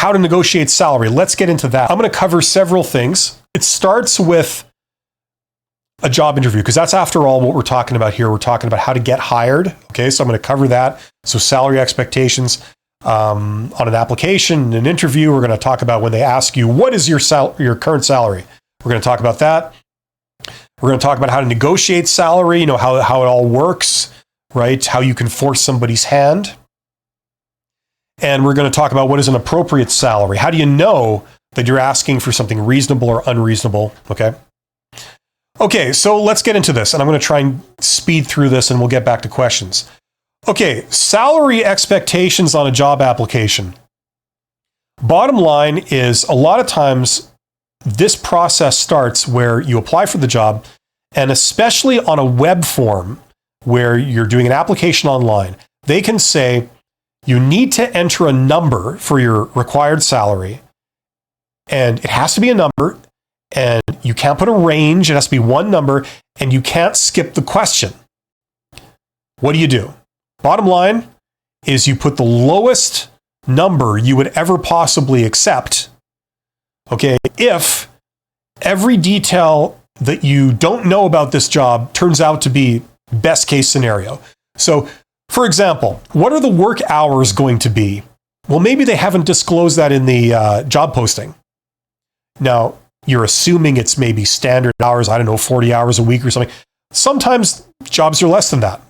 how to negotiate salary. Let's get into that. I'm going to cover several things. It starts with a job interview, because that's, after all, what we're talking about here. We're talking about how to get hired. Okay, so I'm going to cover that. So salary expectations on an application, an interview. We're going to talk about when they ask you, what is your current salary? We're going to talk about that. We're going to talk about how to negotiate salary, how it all works, right? How you can force somebody's hand. And we're going to talk about what is an appropriate salary. How do you know that you're asking for something reasonable or unreasonable? Okay, so let's get into this, and I'm going to try and speed through this, and we'll get back to questions. Okay, salary expectations on a job application. Bottom line is, a lot of times this process starts where you apply for the job, and especially on a web form where you're doing an application online, they can say you need to enter a number for your required salary, and it has to be a number. And you can't put a range. It has to be one number, and you can't skip the question. What do? Bottom line is, you put the lowest number you would ever possibly accept. Okay, if every detail that you don't know about this job turns out to be best case scenario. So, for example, what are the work hours going to be? Well, maybe they haven't disclosed that in the job posting. Now, you're assuming it's maybe standard hours, 40 hours a week or something. Sometimes jobs are less than that.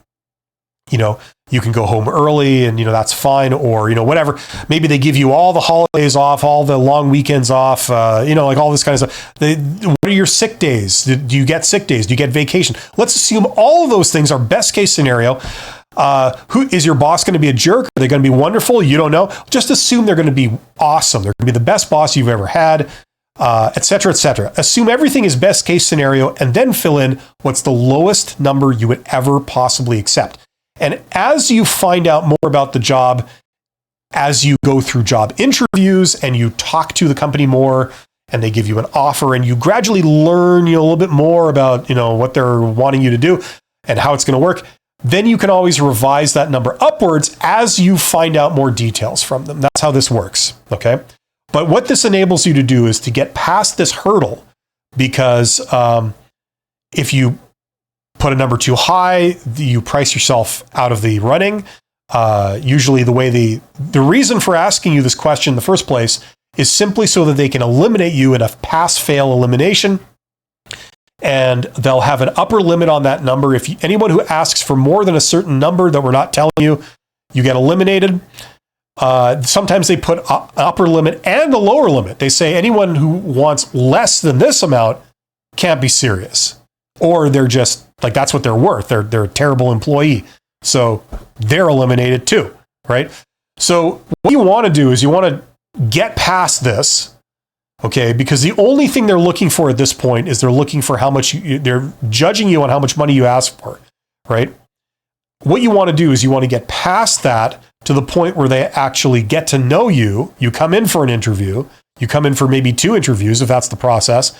You can go home early, and, that's fine, or, whatever. Maybe they give you all the holidays off, all the long weekends off, like all this kind of stuff. What are your sick days? Do you get sick days? Do you get vacation? Let's assume all of those things are best case scenario. Who is your boss going to be a jerk? Are they going to be wonderful? You don't know. Just assume they're going to be awesome. They're going to be the best boss you've ever had. Et cetera, et cetera. Assume everything is best case scenario, and then fill in what's the lowest number you would ever possibly accept. And as you find out more about the job, as you go through job interviews and you talk to the company more, and they give you an offer, and you gradually learn a little bit more about what they're wanting you to do and how it's going to work, then you can always revise that number upwards as you find out more details from them. That's how this works. Okay. But what this enables you to do is to get past this hurdle, because if you put a number too high, you price yourself out of the running. Usually the reason for asking you this question in the first place is simply so that they can eliminate you in a pass-fail elimination, and they'll have an upper limit on that number. If anyone who asks for more than a certain number that we're not telling you, you get eliminated. Sometimes they put an upper limit and a lower limit. They say anyone who wants less than this amount can't be serious, or they're just like, that's what they're worth. They're a terrible employee. So they're eliminated too, right? So what you want to do is you want to get past this, okay? Because the only thing they're looking for at this point is they're looking for how much they're judging you on how much money you ask for, right? What you want to do is you want to get past that to the point where they actually get to know you. You come in for an interview. You come in for maybe 2 interviews, if that's the process,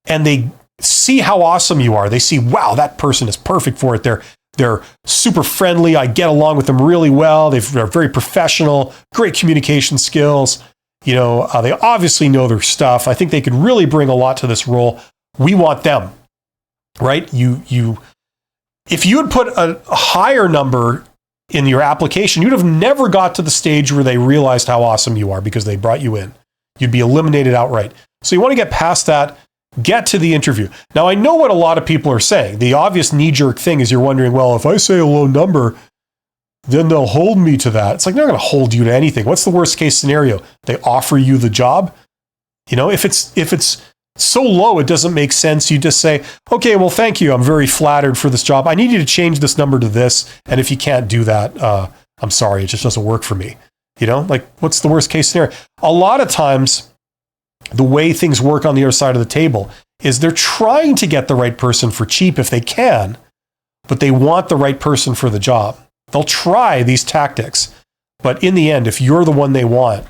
and they see how awesome you are. They see, wow, that person is perfect for it. They're super friendly. I get along with them really well. They're very professional, great communication skills. They obviously know their stuff. I think they could really bring a lot to this role. We want them, right? If you had put a higher number in your application, you'd have never got to the stage where they realized how awesome you are because they brought you in. You'd be eliminated outright. So you want to get past that, get to the interview. Now, I know what a lot of people are saying. The obvious knee-jerk thing is you're wondering, well, if I say a low number, then they'll hold me to that. It's like, they're not going to hold you to anything. What's the worst case scenario? They offer you the job. If it's so low, it doesn't make sense. You just say, okay, well, thank you. I'm very flattered for this job. I need you to change this number to this. And if you can't do that, I'm sorry. It just doesn't work for me. What's the worst case scenario? A lot of times, the way things work on the other side of the table is they're trying to get the right person for cheap if they can, but they want the right person for the job. They'll try these tactics, but in the end, if you're the one they want,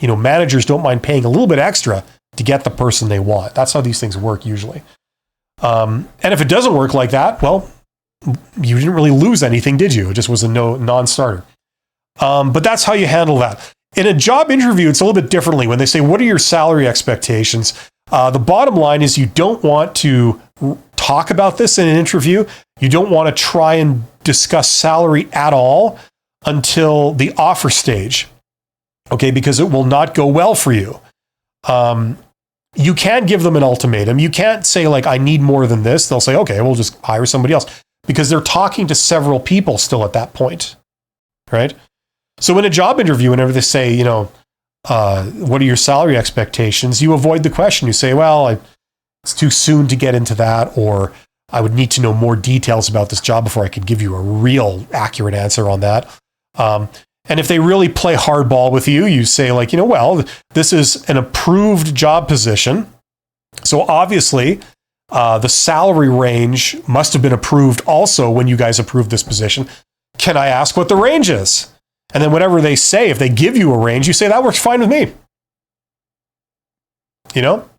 managers don't mind paying a little bit extra to get the person they want. That's how these things work usually. And if it doesn't work like that, well, you didn't really lose anything, did you? It just was a non-starter. But that's how you handle that. In a job interview, it's a little bit differently. When they say, what are your salary expectations? The bottom line is you don't want to talk about this in an interview. You don't want to try and discuss salary at all until the offer stage, okay? Because it will not go well for you. You can't give them an ultimatum. You can't say like, I need more than this. They'll say, okay, we'll just hire somebody else, because they're talking to several people still at that point, right? So in a job interview, whenever they say, you know, what are your salary expectations? You avoid the question. You say, well, it's too soon to get into that, or I would need to know more details about this job before I could give you a real accurate answer on that. And if they really play hardball with you, you say like, you know, well, this is an approved job position. So obviously, the salary range must have been approved also when you guys approved this position. Can I ask what the range is? And then whatever they say, if they give you a range, you say, that works fine with me. You know?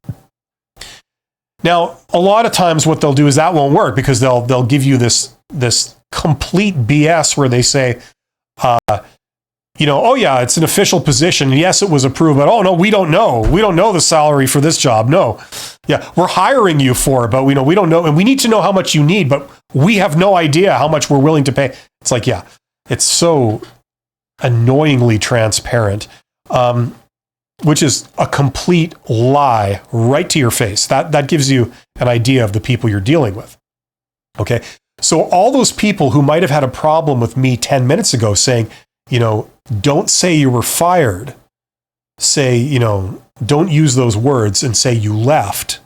Now, a lot of times what they'll do is that won't work, because they'll give you this complete BS where they say, you know, oh yeah, it's an official position. Yes, it was approved, but oh no, we don't know. We don't know the salary for this job. No. Yeah, we're hiring you for it, but we don't know. And we need to know how much you need, but we have no idea how much we're willing to pay. It's like, yeah, it's so annoyingly transparent, which is a complete lie right to your face. That gives you an idea of the people you're dealing with. Okay. So all those people who might have had a problem with me 10 minutes ago saying, you know, don't say you were fired. Say, you know, don't use those words and say you left,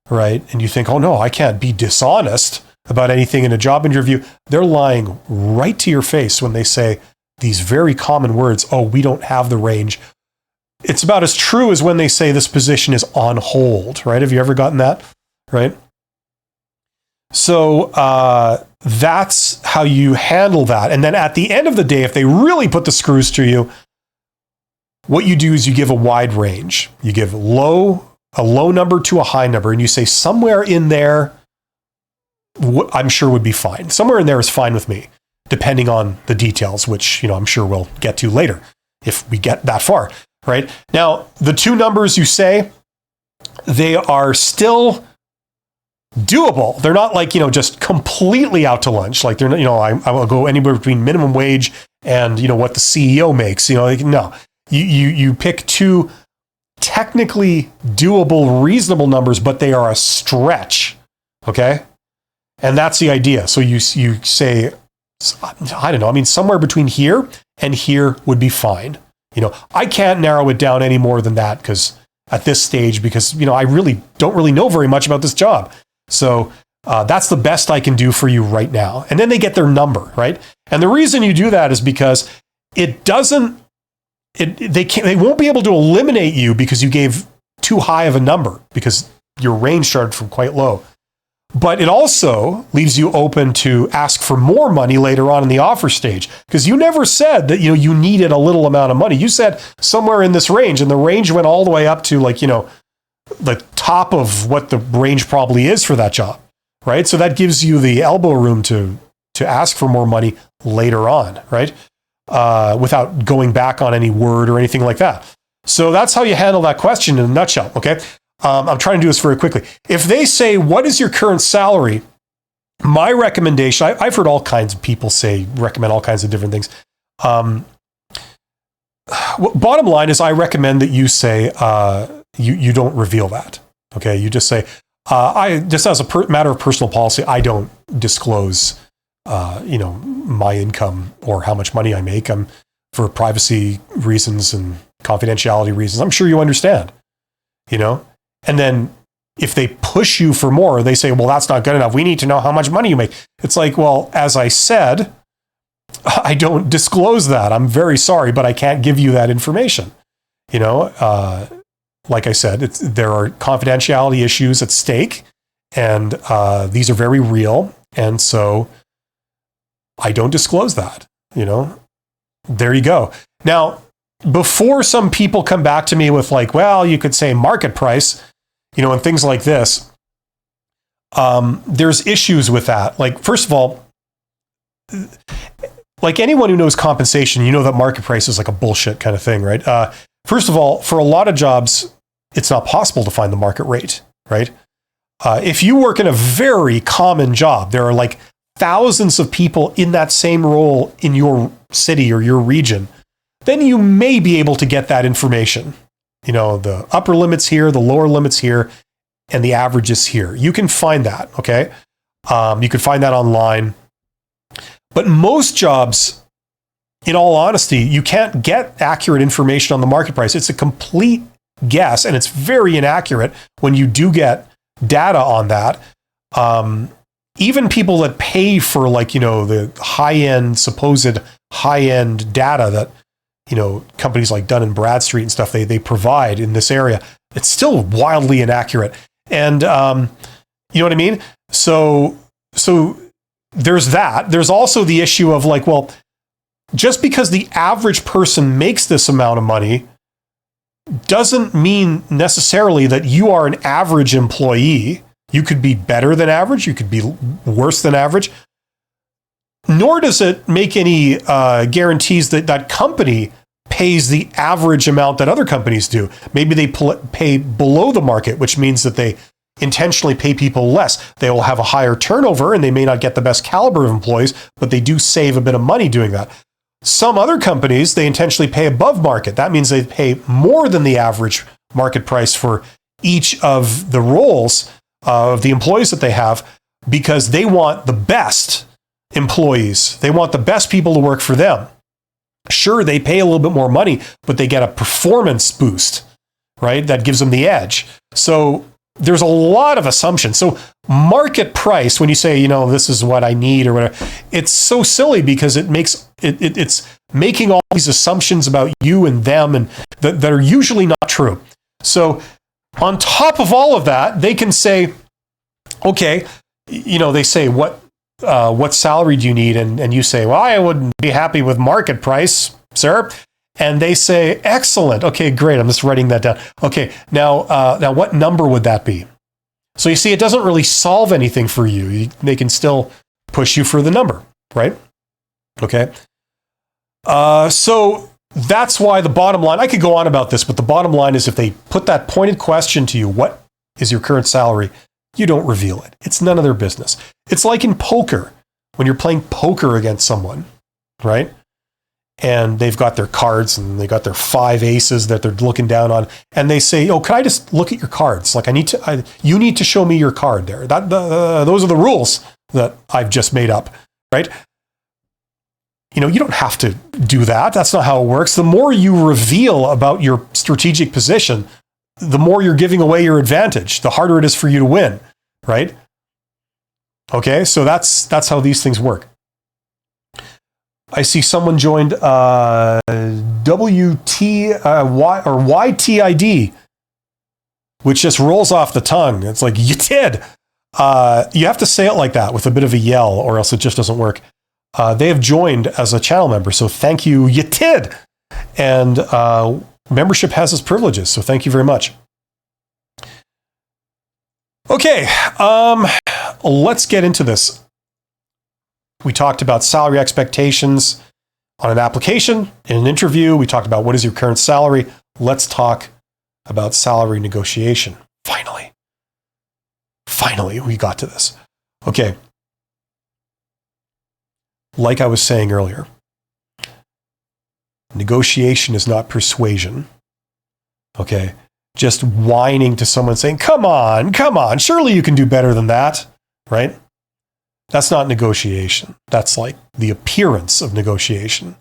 right? And you think, oh no, I can't be dishonest about anything in a job interview. They're lying right to your face when they say these very common words, oh, we don't have the range. It's about as true as when they say this position is on hold, right? Have you ever gotten that, right? So that's how you handle that. And then at the end of the day, if they really put the screws to you, what you do is you give a wide range. You give a low number to a high number, and you say somewhere in there, I'm sure would be fine. Somewhere in there is fine with me, depending on the details, which, you know, I'm sure we'll get to later if we get that far, right? Now, the two numbers you say, they are still doable. They're not like, you know, just completely out to lunch. Like they're not, you know, I will go anywhere between minimum wage and, you know, what the CEO makes, you know, like, no, you pick two technically doable, reasonable numbers, but they are a stretch. Okay. And that's the idea. So you say, I don't know. I mean, somewhere between here and here would be fine. You know, I can't narrow it down any more than that because at this stage, because, you know, I really don't really know very much about this job. So that's the best I can do for you right now. And then they get their number, right? And the reason you do that is because they won't be able to eliminate you because you gave too high of a number, because your range started from quite low. But it also leaves you open to ask for more money later on in the offer stage, because you never said that, you know, you needed a little amount of money. You said somewhere in this range, and the range went all the way up to, like, you know, the top of what the range probably is for that job, right? So that gives you the elbow room to ask for more money later on, right? Without going back on any word or anything like that. So that's how you handle that question in a nutshell, okay? I'm trying to do this very quickly. If they say, what is your current salary? My recommendation, I've heard all kinds of people recommend all kinds of different things. Bottom line is I recommend that you say, you don't reveal that. Okay. You just say, just as a matter of personal policy, I don't disclose, you know, my income or how much money I make. For privacy reasons and confidentiality reasons. I'm sure you understand, you know? And then if they push you for more, they say, well, that's not good enough. We need to know how much money you make. It's like, well, as I said, I don't disclose that. I'm very sorry, but I can't give you that information. You know, like I said, there are confidentiality issues at stake, and these are very real. And so I don't disclose that, you know. There you go. Now, before some people come back to me with like, well, you could say market price, you know, and things like this, there's issues with that. Like, first of all, like anyone who knows compensation, you know that market price is like a bullshit kind of thing, right? First of all, for a lot of jobs, it's not possible to find the market rate, right? If you work in a very common job, there are like thousands of people in that same role in your city or your region, then you may be able to get that information. You know, the upper limits here, the lower limits here, and the averages here. You can find that, okay? You can find that online. But most jobs, in all honesty, you can't get accurate information on the market price. It's a complete guess, and it's very inaccurate when you do get data on that. Even people that pay for, like, you know, the high-end, supposed high-end data that, you know, companies like Dun & Bradstreet and stuff, they provide in this area, it's still wildly inaccurate. And you know what I mean? So there's that. There's also the issue of like, well, just because the average person makes this amount of money doesn't mean necessarily that you are an average employee. You could be better than average. You could be worse than average. Nor does it make any guarantees that that company pays the average amount that other companies do. Maybe they pay below the market, which means that they intentionally pay people less. They will have a higher turnover and they may not get the best caliber of employees, but they do save a bit of money doing that. Some other companies, they intentionally pay above market. That means they pay more than the average market price for each of the roles of the employees that they have, because they want the best employees. They want the best people to work for them. Sure, they pay a little bit more money, but they get a performance boost, right? That gives them the edge. So there's a lot of assumptions. So market price, when you say, you know, this is what I need or whatever, it's so silly because it's making all these assumptions about you and them and that are usually not true. So on top of all of that, they can say, okay, you know, they say, what salary do you need? And you say, well, I wouldn't be happy with market price, sir. And they say, excellent. Okay, great. I'm just writing that down. Okay, now what number would that be? So you see, it doesn't really solve anything for you. They can still push you for the number, right? Okay. So that's why the bottom line, I could go on about this, but the bottom line is if they put that pointed question to you, what is your current salary? You don't reveal it. It's none of their business. It's like in poker, when you're playing poker against someone, right? And they've got their cards and they got their 5 aces that they're looking down on. And they say, oh, can I just look at your cards? Like you need to show me your card there. Those are the rules that I've just made up, right? You know, you don't have to do that. That's not how it works. The more you reveal about your strategic position, the more you're giving away your advantage, the harder it is for you to win, right? Okay, so that's how these things work. I see someone joined YTID, which just rolls off the tongue. It's like, you did. You have to say it like that with a bit of a yell, or else it just doesn't work. They have joined as a channel member, so thank you, you did. And membership has its privileges, so thank you very much. Okay, let's get into this. We talked about salary expectations on an application, in an interview. We talked about what is your current salary. Let's talk about salary negotiation. Finally, we got to this. Okay. Like I was saying earlier, negotiation is not persuasion. Okay. Just whining to someone saying, come on, surely you can do better than that, right? That's not negotiation. That's like the appearance of negotiation.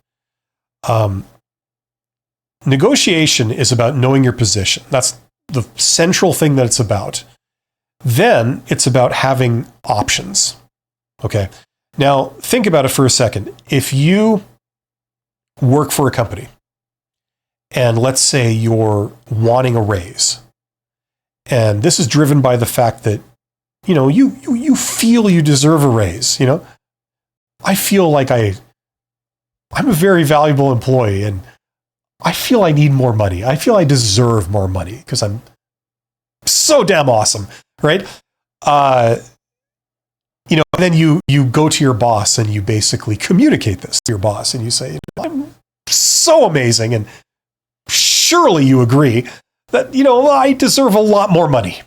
Negotiation is about knowing your position. That's the central thing that it's about. Then it's about having options. Okay. Now, think about it for a second. If you work for a company, and let's say you're wanting a raise, and this is driven by the fact that, you know, you feel you deserve a raise, you know? I feel like I'm a very valuable employee, and I feel I need more money. I feel I deserve more money because I'm so damn awesome, right? And then you go to your boss and you basically communicate this to your boss and you say, I'm so amazing. And surely you agree that, I deserve a lot more money.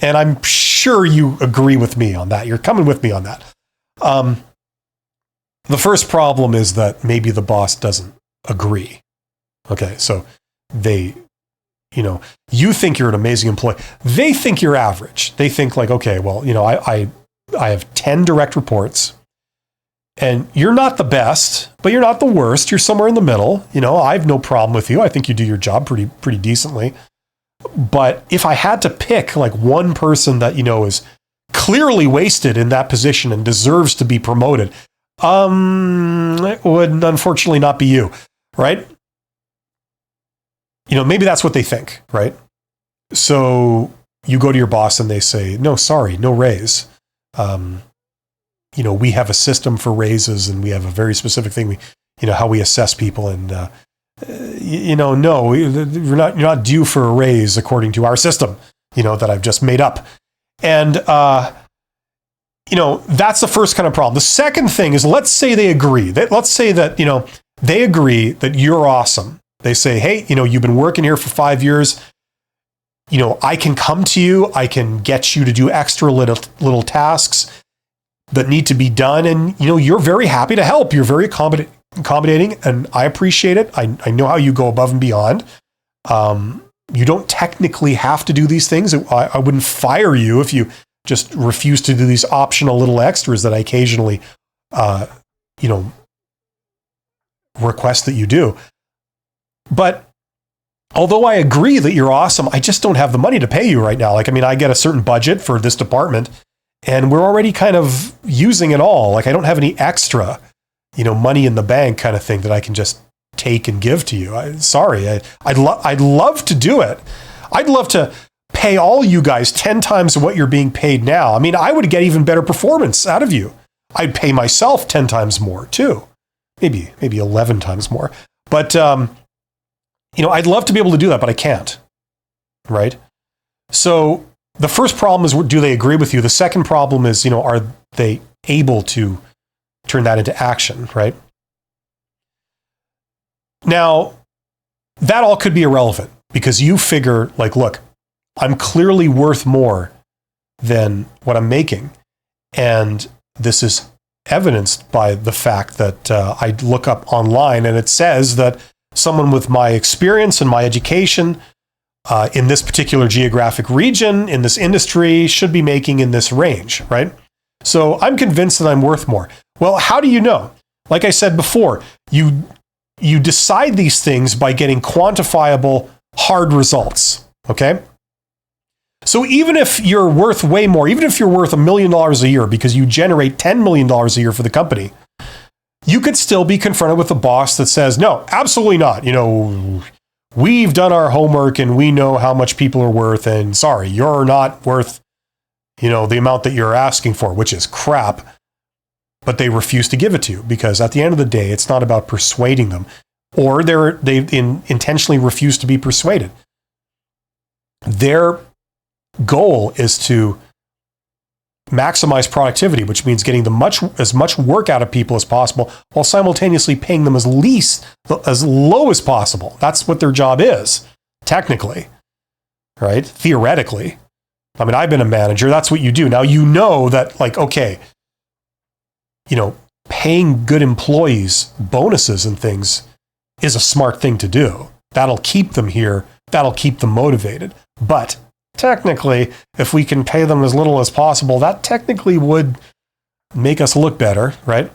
And I'm sure you agree with me on that. You're coming with me on that. The first problem is that maybe the boss doesn't agree. Okay, so they, you think you're an amazing employee. They think you're average. They think like, okay, well, I have 10 direct reports and you're not the best, but you're not the worst. You're somewhere in the middle. I have no problem with you. I think you do your job pretty decently. But if I had to pick like one person that, is clearly wasted in that position and deserves to be promoted, it would unfortunately not be you, right? Maybe that's what they think, right? So you go to your boss and they say, no, sorry, no raise. We have a system for raises and we have a very specific thing, how we assess people. And, no, you're not due for a raise according to our system, that I've just made up. And, that's the first kind of problem. The second thing is, let's say they agree. Let's say that, they agree that you're awesome. They say, hey, you've been working here for 5 years. I can come to you. I can get you to do extra little tasks that need to be done. And, you're very happy to help. You're very accommodating, and I appreciate it. I know how you go above and beyond. You don't technically have to do these things. I wouldn't fire you if you just refuse to do these optional little extras that I occasionally, request that you do. But although I agree that you're awesome, I just don't have the money to pay you right now. I get a certain budget for this department and we're already kind of using it all. I don't have any extra, money in the bank kind of thing that I can just take and give to you. I'd love to do it. I'd love to pay all you guys 10 times what you're being paid now. I would get even better performance out of you. I'd pay myself 10 times more too. Maybe 11 times more. But, I'd love to be able to do that, but I can't. Right? So the first problem is, do they agree with you? The second problem is, are they able to turn that into action, right? Now, that all could be irrelevant because you figure like, look, I'm clearly worth more than what I'm making. And this is evidenced by the fact that I look up online and it says that someone with my experience and my education in this particular geographic region, in this industry, should be making in this range, right? So I'm convinced that I'm worth more. Well, how do you know? Like I said before, you decide these things by getting quantifiable, hard results, okay? So even if you're worth way more, even if you're worth $1 million a year because you generate $10 million a year for the company, you could still be confronted with a boss that says, no, absolutely not. We've done our homework and we know how much people are worth. And sorry, you're not worth, the amount that you're asking for, which is crap. But they refuse to give it to you because at the end of the day, it's not about persuading them, or they intentionally refuse to be persuaded. Their goal is to maximize productivity, which means getting as much work out of people as possible while simultaneously paying them as low as possible. That's what their job is, technically, right? Theoretically. I've been a manager. That's what you do. Now, that okay, paying good employees bonuses and things is a smart thing to do. That'll keep them here. That'll keep them motivated. But technically, if we can pay them as little as possible, that technically would make us look better, right?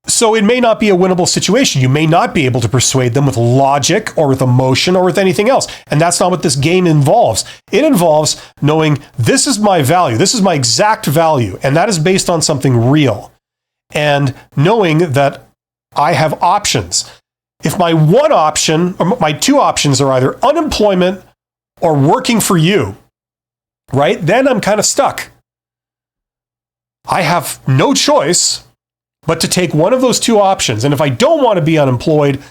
So it may not be a winnable situation. You may not be able to persuade them with logic or with emotion or with anything else. And that's not what this game involves. It involves knowing this is my value. This is my exact value. And that is based on something real. And knowing that I have options. If my one option or my two options are either unemployment or working for you, right? Then I'm kind of stuck. I have no choice but to take one of those two options. And if I don't want to be unemployed,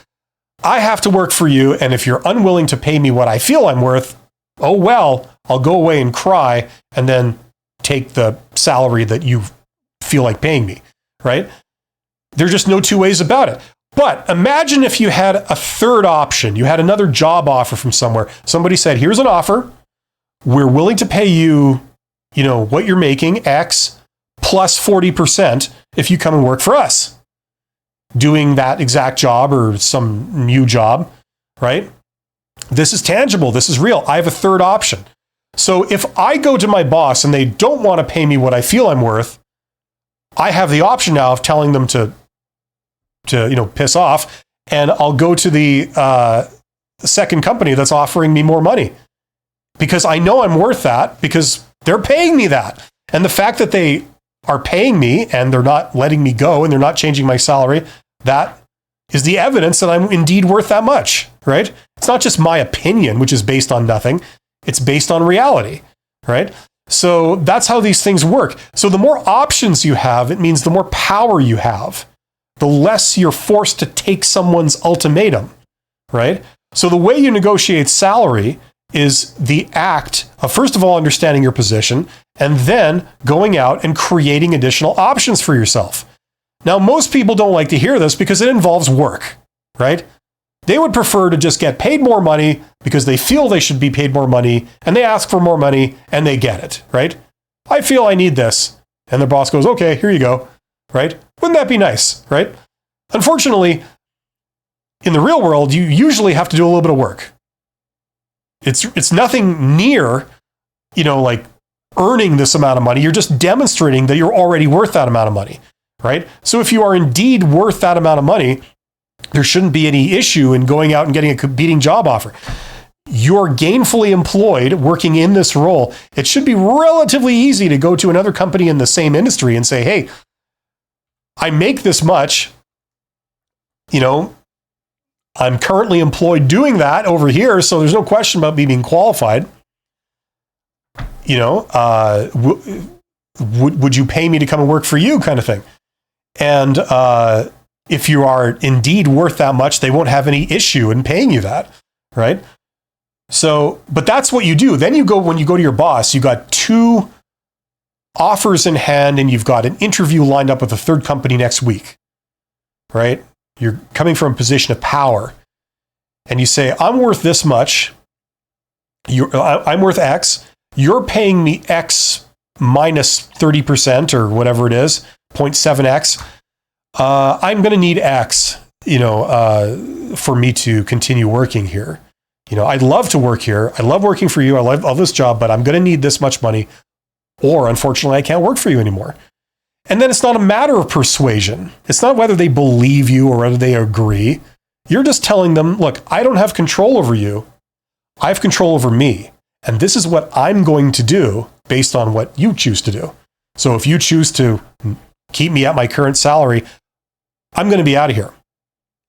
I have to work for you. And if you're unwilling to pay me what I feel I'm worth, oh well, I'll go away and cry and then take the salary that you feel like paying me, right? There's just no two ways about it. But imagine if you had a third option. You had another job offer from somewhere. Somebody said, here's an offer. We're willing to pay you, what you're making, X, plus 40% if you come and work for us. Doing that exact job or some new job, right? This is tangible. This is real. I have a third option. So if I go to my boss and they don't want to pay me what I feel I'm worth, I have the option now of telling them to piss off, and I'll go to the second company that's offering me more money because I know I'm worth that because they're paying me that. And the fact that they are paying me and they're not letting me go and they're not changing my salary, that is the evidence that I'm indeed worth that much, right? It's not just my opinion, which is based on nothing. It's based on reality, right? So that's how these things work. So the more options you have, it means the more power you have. The less you're forced to take someone's ultimatum, right? So the way you negotiate salary is the act of, first of all, understanding your position, and then going out and creating additional options for yourself. Now, most people don't like to hear this because it involves work, right? They would prefer to just get paid more money because they feel they should be paid more money, and they ask for more money, and they get it, right? I feel I need this. And their boss goes, okay, here you go, right? Wouldn't that be nice, right? Unfortunately, in the real world, you usually have to do a little bit of work. It's nothing near, like earning this amount of money. You're just demonstrating that you're already worth that amount of money, right? So if you are indeed worth that amount of money, there shouldn't be any issue in going out and getting a competing job offer. You're gainfully employed working in this role. It should be relatively easy to go to another company in the same industry and say, hey, I make this much, I'm currently employed doing that over here, so there's no question about me being qualified. Would you pay me to come and work for you, kind of thing? And if you are indeed worth that much, they won't have any issue in paying you that, right? So, but that's what you do. Then when you go to your boss, you got 2 offers in hand, and you've got an interview lined up with a third company next week, right? You're coming from a position of power, and you say, I'm worth this much. I'm worth X. You're paying me X minus 30% or whatever it is, 0.7X. I'm going to need X, for me to continue working here. I'd love to work here. I love working for you. I love this job, but I'm going to need this much money, or unfortunately, I can't work for you anymore. And then it's not a matter of persuasion. It's not whether they believe you or whether they agree. You're just telling them, look, I don't have control over you. I have control over me. And this is what I'm going to do based on what you choose to do. So if you choose to keep me at my current salary, I'm going to be out of here.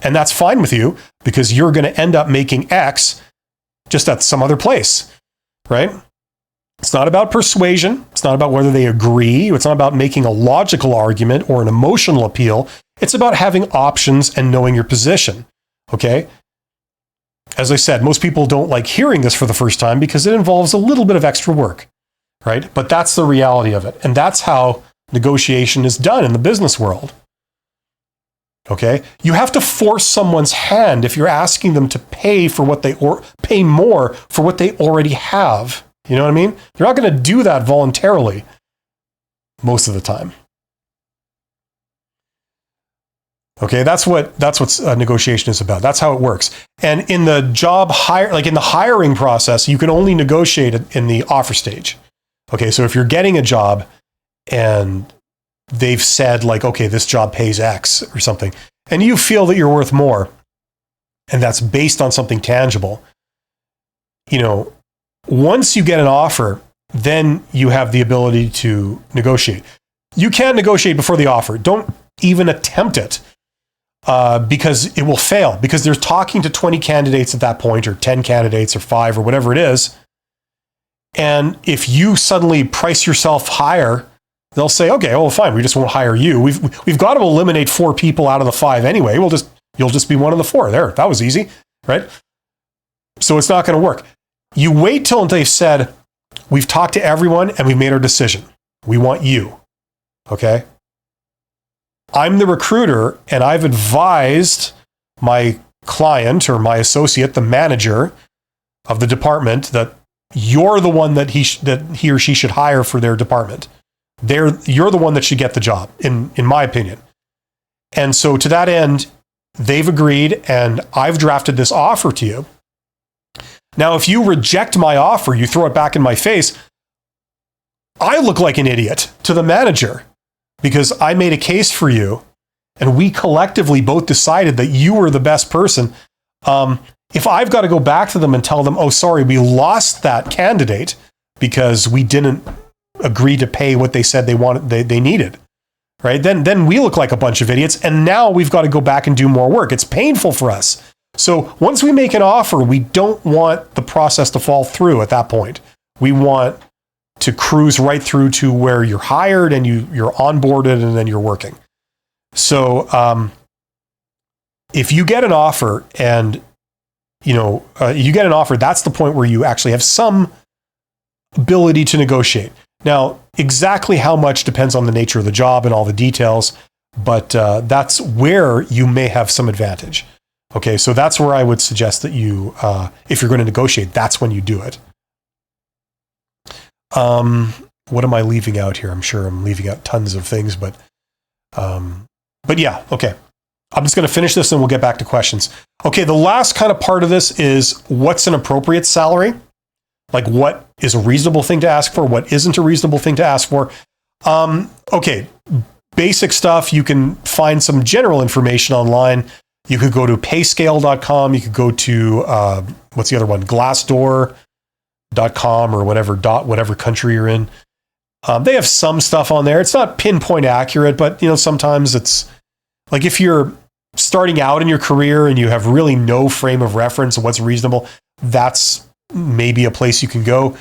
And that's fine with you because you're going to end up making X just at some other place, right? It's not about persuasion. It's not about whether they agree. It's not about making a logical argument or an emotional appeal. It's about having options and knowing your position, okay? As I said, most people don't like hearing this for the first time because it involves a little bit of extra work, right? But that's the reality of it. And that's how negotiation is done in the business world, okay? You have to force someone's hand if you're asking them to pay for what pay more for what they already have. You know what I mean? They're not going to do that voluntarily most of the time. Okay, that's what negotiation is about. That's how it works. And in the in the hiring process, you can only negotiate it in the offer stage. Okay, so if you're getting a job and they've said like, okay, this job pays X or something, and you feel that you're worth more, and that's based on something tangible, once you get an offer, then you have the ability to negotiate. You can't negotiate before the offer. Don't even attempt it because it will fail, because they're talking to 20 candidates at that point, or 10 candidates, or 5, or whatever it is. And if you suddenly price yourself higher, they'll say, okay, well, fine, we just won't hire you. We've got to eliminate 4 people out of the 5 anyway. You'll just be one of the 4. There, that was easy, right? So it's not going to work. You wait till they've said we've talked to everyone and we've made our decision. We want you. Okay. I'm the recruiter and I've advised my client or my associate, the manager of the department, that you're the one that he or she should hire for their department. You're the one that should get the job, in my opinion. And so to that end, they've agreed and I've drafted this offer to you. Now, if you reject my offer, you throw it back in my face, I look like an idiot to the manager because I made a case for you and we collectively both decided that you were the best person. If I've got to go back to them and tell them, oh, sorry, we lost that candidate because we didn't agree to pay what they said they needed, right? Then we look like a bunch of idiots. And now we've got to go back and do more work. It's painful for us. So once we make an offer, we don't want the process to fall through at that point. We want to cruise right through to where you're hired and you're onboarded and then you're working. So if you get an offer and you get an offer, that's the point where you actually have some ability to negotiate. Now, exactly how much depends on the nature of the job and all the details, but that's where you may have some advantage. Okay, so that's where I would suggest that you, if you're going to negotiate, that's when you do it. What am I leaving out here? I'm sure I'm leaving out tons of things, but yeah, okay. I'm just going to finish this and we'll get back to questions. Okay, the last kind of part of this is what's an appropriate salary? Like what is a reasonable thing to ask for? What isn't a reasonable thing to ask for? Okay, basic stuff. You can find some general information online. You could go to payscale.com. You could go to, what's the other one? Glassdoor.com or whatever country you're in. They have some stuff on there. It's not pinpoint accurate, but sometimes it's like if you're starting out in your career and you have really no frame of reference of what's reasonable, that's maybe a place you can go.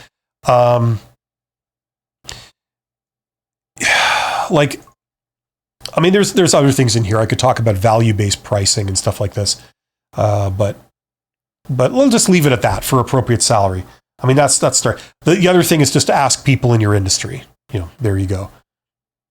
There's other things in here. I could talk about value-based pricing and stuff like this. But we'll just leave it at that for appropriate salary. I mean, that's the other thing is just to ask people in your industry. There you go.